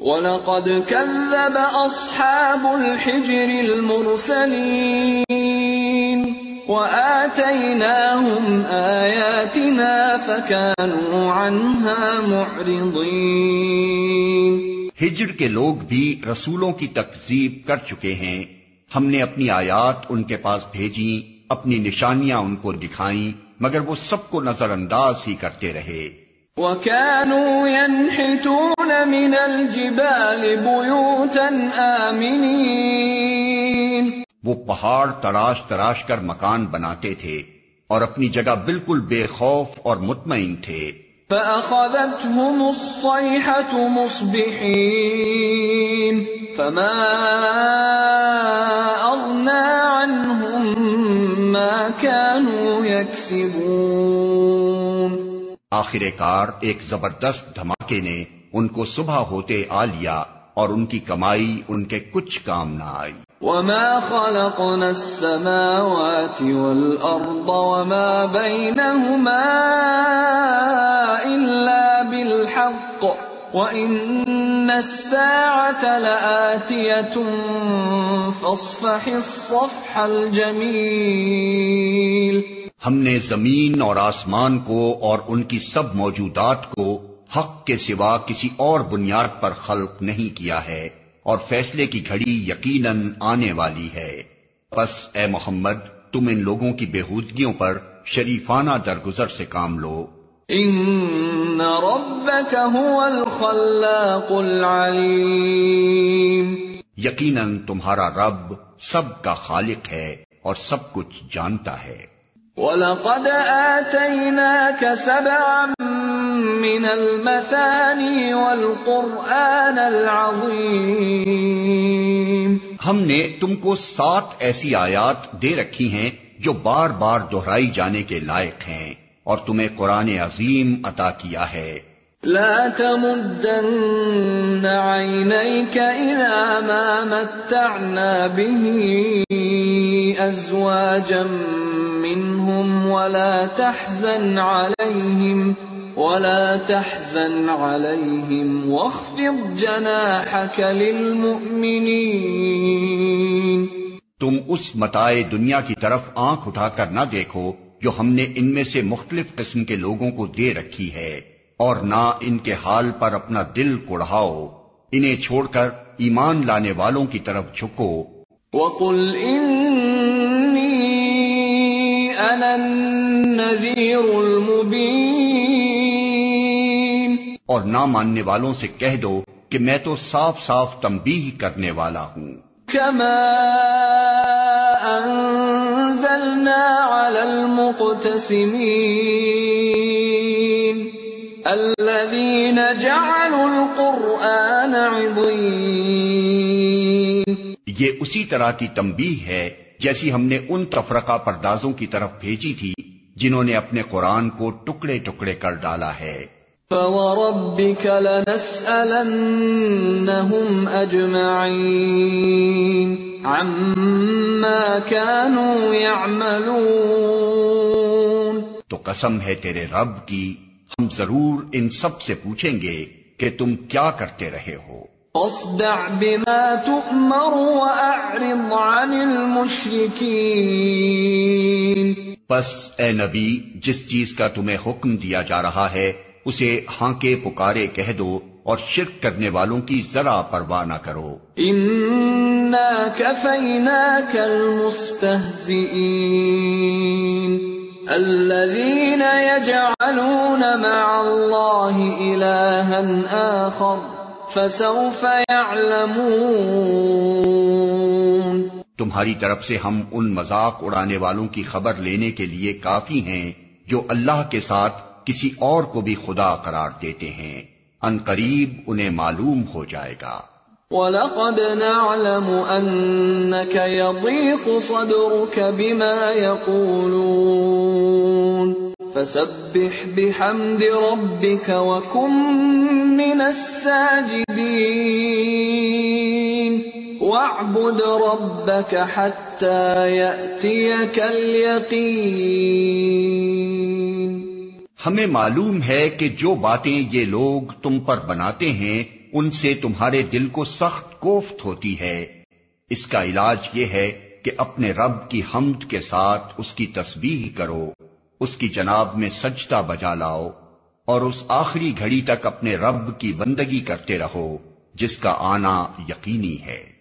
وَلَقَدْ كَذَّبَ أَصْحَابُ الْحِجْرِ الْمُرْسَلِينَ وَآتَيْنَاهُمْ آيَاتِنَا فَكَانُوا عَنْهَا مُعْرِضِينَ۔ ہجر کے لوگ بھی رسولوں کی تکذیب کر چکے ہیں، ہم نے اپنی آیات ان کے پاس بھیجی، اپنی نشانیاں ان کو دکھائیں، مگر وہ سب کو نظر انداز ہی کرتے رہے۔ وَكَانُوا يَنْحِتُونَ مِنَ الْجِبَالِ بُيُوتًا آمِنِينَ، وہ پہاڑ تراش تراش کر مکان بناتے تھے اور اپنی جگہ بالکل بے خوف اور مطمئن تھے۔ فَأَخَذَتْهُمُ الصَّيْحَةُ مُصْبِحِينَ فَمَا أَغْنَى عَنْهُمْ مَا كَانُوا يَكْسِبُونَ۔ آخر کار ایک زبردست دھماکے نے ان کو صبح ہوتے آ لیا اور ان کی کمائی ان کے کچھ کام نہ آئی۔ وَمَا خَلَقْنَا السَّمَاوَاتِ وَالْأَرْضَ وَمَا بَيْنَهُمَا إِلَّا بِالْحَقِّ وَإِنَّ السَّاعَةَ لَآتِيَةٌ فَاصْفَحِ الصَّفْحَ الْجَمِيلَ۔ ہم نے زمین اور آسمان کو اور ان کی سب موجودات کو حق کے سوا کسی اور بنیاد پر خلق نہیں کیا ہے، اور فیصلے کی گھڑی یقیناً آنے والی ہے۔ پس اے محمد تم ان لوگوں کی بےہودگیوں پر شریفانہ درگزر سے کام لو۔ ان ربک هو الخلاق العلیم، یقیناً تمہارا رب سب کا خالق ہے اور سب کچھ جانتا ہے۔ وَلَقَدْ آتَيْنَاكَ سَبْعًا مِّنَ الْمَثَانِي وَالْقُرْآنَ الْعَظِيمَ، ہم نے تم کو 7 ایسی آیات دے رکھی ہیں جو بار بار دہرائی جانے کے لائق ہیں، اور تمہیں قرآن عظیم عطا کیا ہے۔ لا تمدن عينيك إلى ما متعنا به أزواجا منهم ولا تحزن عليهم واخفض جناحك للمؤمنين۔ تم اس متاع دنیا کی طرف آنکھ اٹھا کر نہ دیکھو جو ہم نے ان میں سے مختلف قسم کے لوگوں کو دے رکھی ہے، اور نہ ان کے حال پر اپنا دل کڑھاؤ، انہیں چھوڑ کر ایمان لانے والوں کی طرف جھکو۔ وَقُلْ إِنِّي أَنَا النَّذِيرُ الْمُبِينُ، اور نہ ماننے والوں سے کہہ دو کہ میں تو صاف صاف تنبیہ کرنے والا ہوں۔ كما أنزلنا على المقتسمين الذين جعلوا القرآن عضين، یہ اسی طرح کی تنبیہ ہے جیسی ہم نے ان تفرقہ پردازوں کی طرف بھیجی تھی جنہوں نے اپنے قرآن کو ٹکڑے ٹکڑے کر ڈالا ہے۔ فَوَرَبِّكَ لَنَسْأَلَنَّهُمْ أَجْمَعِينَ عَمَّا كَانُوا يَعْمَلُونَ، تو قسم ہے تیرے رب کی، ہم ضرور ان سب سے پوچھیں گے کہ تم کیا کرتے رہے ہو۔ فَاصْدَعْ بِمَا تُؤْمَرُ وَأَعْرِضْ عَنِ الْمُشْرِكِينَ، پس اے نبی جس چیز کا تمہیں حکم دیا جا رہا ہے اسے ہانکے پکارے کہہ دو اور شرک کرنے والوں کی ذرا پرواہ نہ کرو۔ اِنَّا كَفَيْنَاكَ الْمُسْتَهْزِئِينَ الَّذِينَ يَجْعَلُونَ مَعَ اللَّهِ إِلَٰهًا آخَرَ فَسَوْفَ يَعْلَمُونَ، تمہاری طرف سے ہم ان مذاق اڑانے والوں کی خبر لینے کے لیے کافی ہیں جو اللہ کے ساتھ کسی اور کو بھی خدا قرار دیتے ہیں، ان قریب انہیں معلوم ہو جائے گا۔ وَلَقَدْ نَعْلَمُ أَنَّكَ يَضِيقُ صَدْرُكَ بِمَا يَقُولُونَ فَسَبِّحْ بِحَمْدِ رَبِّكَ وَكُن مِّنَ السَّاجِدِينَ وَاعْبُدْ رَبَّكَ حَتَّى يَأْتِيَكَ الْيَقِينُ۔ ہمیں معلوم ہے کہ جو باتیں یہ لوگ تم پر بناتے ہیں ان سے تمہارے دل کو سخت کوفت ہوتی ہے، اس کا علاج یہ ہے کہ اپنے رب کی حمد کے ساتھ اس کی تسبیح کرو، اس کی جناب میں سجدہ بجا لاؤ، اور اس آخری گھڑی تک اپنے رب کی بندگی کرتے رہو جس کا آنا یقینی ہے۔